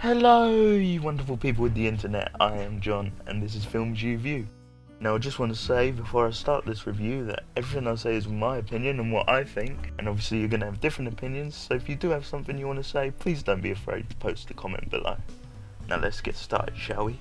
Hello, you wonderful people with the internet. I am John, and this is Films You View. Now, I just want to say before I start this review that everything I say is my opinion and what I think, and obviously you're going to have different opinions, so if you do have something you want to say, please don't be afraid to post a comment below. Now let's get started, shall we?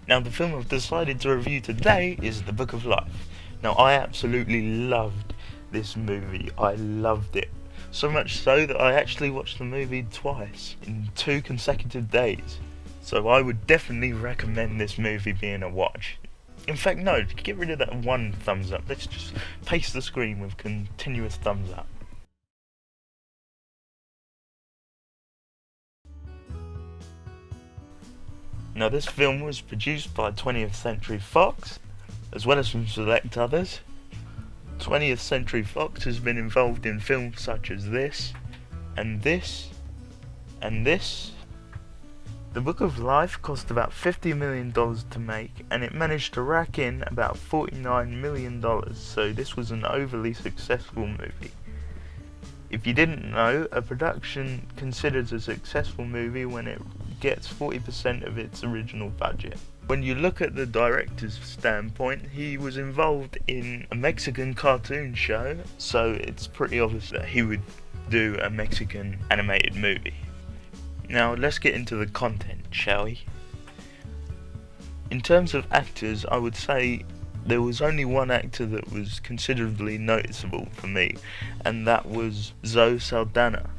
Now, the film I've decided to review today is The Book of Life. Now, I absolutely loved this movie. I loved it. So much so that I actually watched the movie twice in 2 consecutive days. So I would definitely recommend this movie being a watch. In fact, no, get rid of that one thumbs up. Let's just paste the screen with continuous thumbs up. Now, this film was produced by 20th Century Fox, as well as some select others. 20th Century Fox has been involved in films such as this, and this, and this. The Book of Life cost about $50 million to make, and it managed to rack in about $49 million, so this was an overly successful movie. If you didn't know, a production considers a successful movie when it gets 40% of its original budget. When you look at the director's standpoint, he was involved in a Mexican cartoon show, so it's pretty obvious that he would do a Mexican animated movie. Now let's get into the content, shall we? In terms of actors, I would say there was only one actor that was considerably noticeable for me, and that was Zoe Saldana.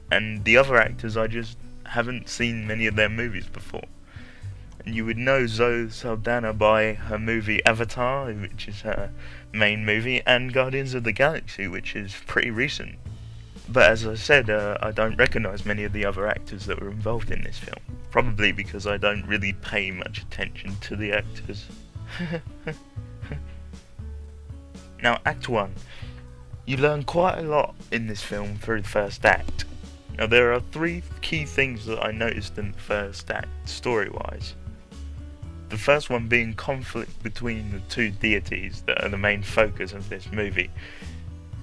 And the other actors, I just haven't seen many of their movies before. And you would know Zoe Saldana by her movie Avatar, which is her main movie, and Guardians of the Galaxy, which is pretty recent. But as I said, I don't recognise many of the other actors that were involved in this film. Probably because I don't really pay much attention to the actors. Now, Act 1. You learn quite a lot in this film through the first act. Now, there are 3 key things that I noticed in the first act, story-wise. The first one being conflict between the 2 deities that are the main focus of this movie.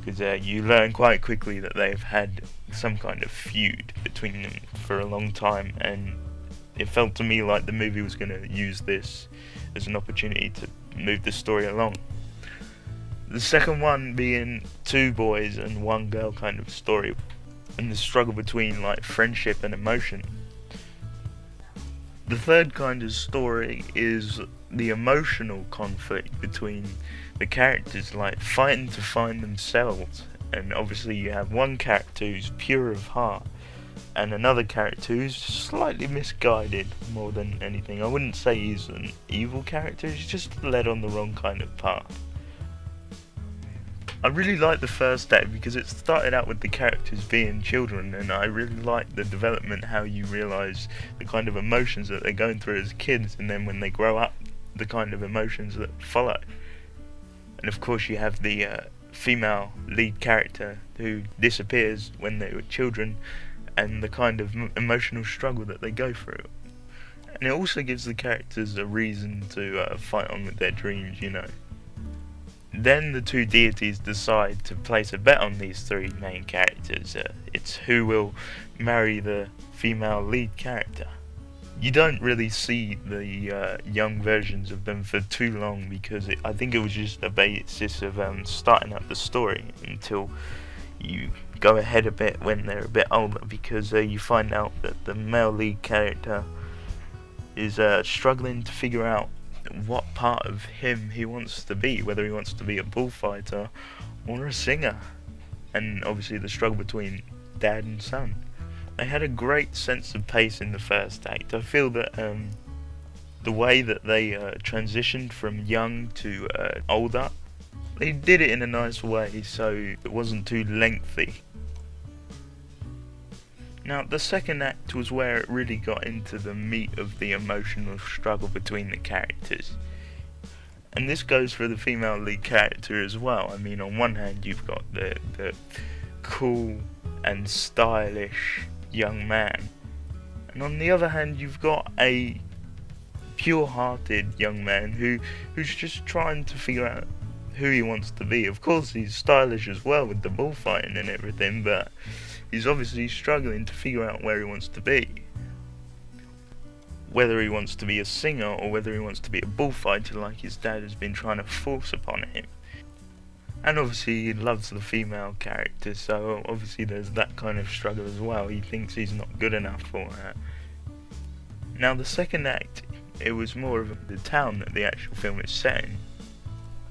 Because you learn quite quickly that they've had some kind of feud between them for a long time, and it felt to me like the movie was going to use this as an opportunity to move the story along. The second one being 2 boys and 1 girl kind of story, and the struggle between like friendship and emotion. The third kind of story is the emotional conflict between the characters, like fighting to find themselves. And obviously you have one character who's pure of heart, and another character who's slightly misguided more than anything. I wouldn't say he's an evil character, he's just led on the wrong kind of path. I really liked the first act because it started out with the characters being children, and I really liked the development, how you realise the kind of emotions that they're going through as kids, and then when they grow up, the kind of emotions that follow. And of course you have the female lead character who disappears when they were children, and the kind of emotional struggle that they go through. And it also gives the characters a reason to fight on with their dreams, you know. Then the 2 deities decide to place a bet on these 3 main characters. It's who will marry the female lead character. You don't really see the young versions of them for too long because I think it was just a basis of starting up the story until you go ahead a bit when they're a bit older, because you find out that the male lead character is struggling to figure out what part of him he wants to be, whether he wants to be a bullfighter or a singer, and obviously the struggle between dad and son. They had a great sense of pace in the first act. I feel that the way that they transitioned from young to older, they did it in a nice way, so it wasn't too lengthy. Now, the second act was where it really got into the meat of the emotional struggle between the characters. And this goes for the female lead character as well. I mean, on one hand you've got the cool and stylish young man. And on the other hand, you've got a pure-hearted young man who's just trying to figure out who he wants to be. Of course, he's stylish as well with the bullfighting and everything, but he's obviously struggling to figure out where he wants to be. Whether he wants to be a singer or whether he wants to be a bullfighter like his dad has been trying to force upon him. And obviously he loves the female character, so obviously there's that kind of struggle as well. He thinks he's not good enough for her. Now the second act, it was more of the town that the actual film is set in.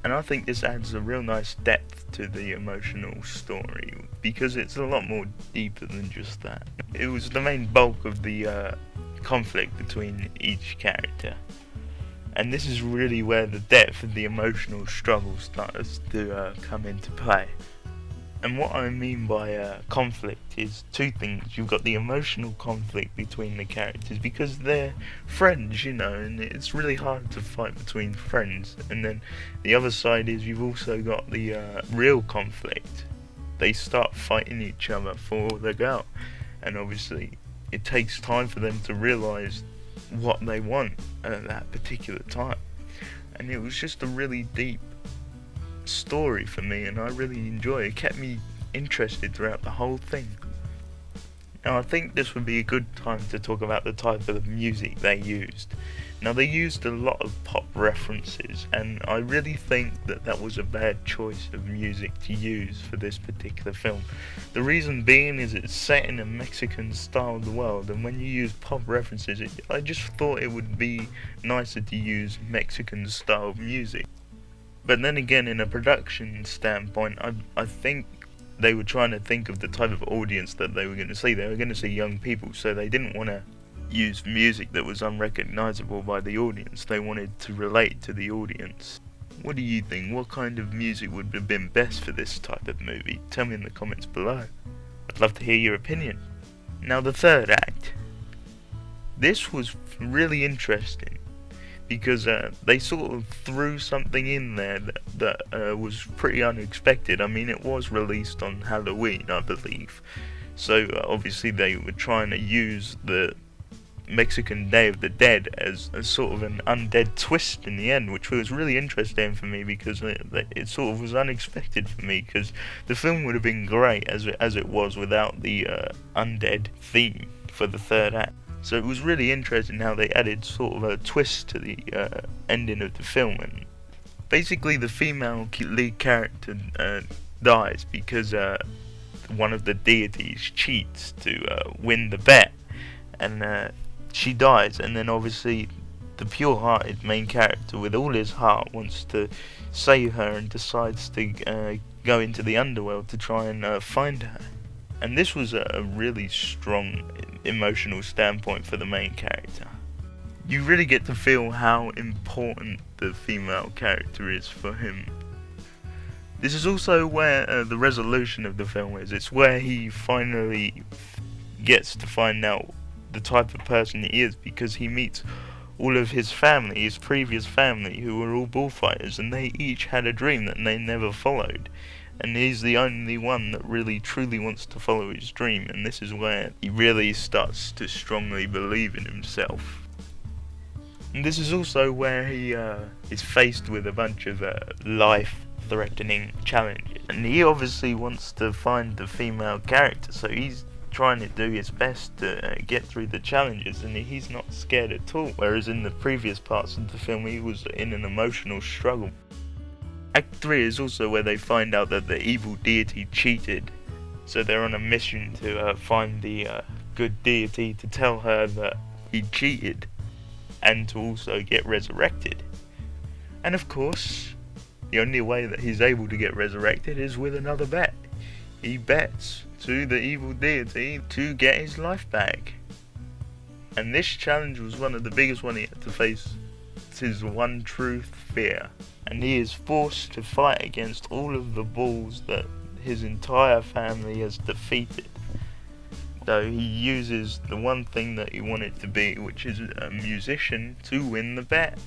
And I think this adds a real nice depth to the emotional story, because it's a lot more deeper than just that. It was the main bulk of the conflict between each character. And this is really where the depth of the emotional struggle starts to come into play. And what I mean by conflict is two things. You've got the emotional conflict between the characters because they're friends, you know, and it's really hard to fight between friends. And then the other side is you've also got the real conflict. They start fighting each other for the girl. And obviously it takes time for them to realise what they want at that particular time. And it was just a really deep story for me, and I really enjoyed it. It kept me interested throughout the whole thing. Now I think this would be a good time to talk about the type of music they used. Now they used a lot of pop references, and I really think that that was a bad choice of music to use for this particular film. The reason being is it's set in a Mexican styled world, and when you use pop references, I just thought it would be nicer to use Mexican styled music. But then again, in a production standpoint, I think they were trying to think of the type of audience that they were going to see. They were going to see young people, so they didn't want to use music that was unrecognisable by the audience. They wanted to relate to the audience. What do you think? What kind of music would have been best for this type of movie? Tell me in the comments below. I'd love to hear your opinion. Now the third act. This was really interesting, because they sort of threw something in there that was pretty unexpected. I mean, it was released on Halloween, I believe. So obviously they were trying to use the Mexican Day of the Dead as sort of an undead twist in the end, which was really interesting for me because it sort of was unexpected for me, because the film would have been great as it was without the undead theme for the third act. So it was really interesting how they added sort of a twist to the ending of the film. And basically the female lead character dies because one of the deities cheats to win the bet, and she dies. And then obviously the pure-hearted main character with all his heart wants to save her and decides to go into the underworld to try and find her. And this was a really strong emotional standpoint for the main character. You really get to feel how important the female character is for him. This is also where the resolution of the film is. It's where he finally gets to find out the type of person he is, because he meets all of his family, his previous family, who were all bullfighters, and they each had a dream that they never followed. And he's the only one that really truly wants to follow his dream, and this is where he really starts to strongly believe in himself. And this is also where he is faced with a bunch of life-threatening challenges. And he obviously wants to find the female character, so he's trying to do his best to get through the challenges, and he's not scared at all. Whereas in the previous parts of the film, he was in an emotional struggle. Act 3 is also where they find out that the evil deity cheated, so they're on a mission to find the good deity to tell her that he cheated, and to also get resurrected. And of course, the only way that he's able to get resurrected is with another bet. He bets to the evil deity to get his life back. And this challenge was one of the biggest ones he had to face. It's his one true fear. And he is forced to fight against all of the bulls that his entire family has defeated. So he uses the one thing that he wanted to be, which is a musician, to win the bet.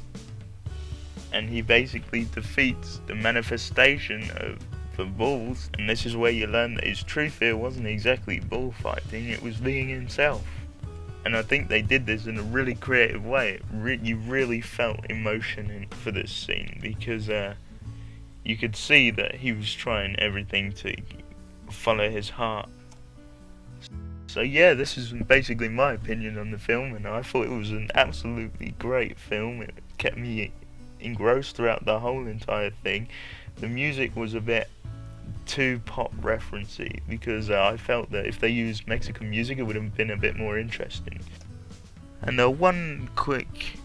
And he basically defeats the manifestation of for balls, and this is where you learn that his true fear wasn't exactly bullfighting, it was being himself. And I think they did this in a really creative way. You really felt emotion for this scene, because you could see that he was trying everything to follow his heart. So yeah, this is basically my opinion on the film, and I thought it was an absolutely great film. It kept me engrossed throughout the whole entire thing. The music was a bit too pop referencey, because I felt that if they used Mexican music it would have been a bit more interesting. And one quick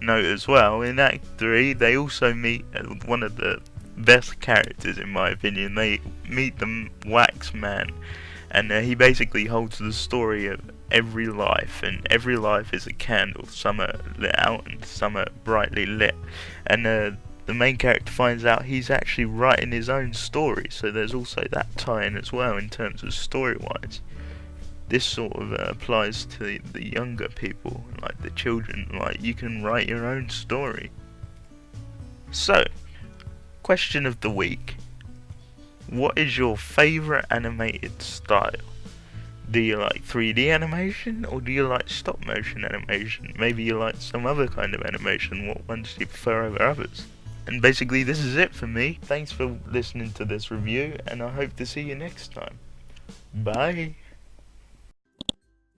note as well, in Act 3 they also meet one of the best characters in my opinion. They meet the Wax Man, and he basically holds the story of every life, and every life is a candle. Some are lit out and some are brightly lit, and the main character finds out he's actually writing his own story, so there's also that tie-in as well in terms of story-wise. This sort of applies to the younger people, like the children, like you can write your own story. So, question of the week. What is your favourite animated style? Do you like 3D animation, or do you like stop motion animation? Maybe you like some other kind of animation. What ones do you prefer over others? And basically this is it for me. Thanks for listening to this review, and I hope to see you next time. Bye!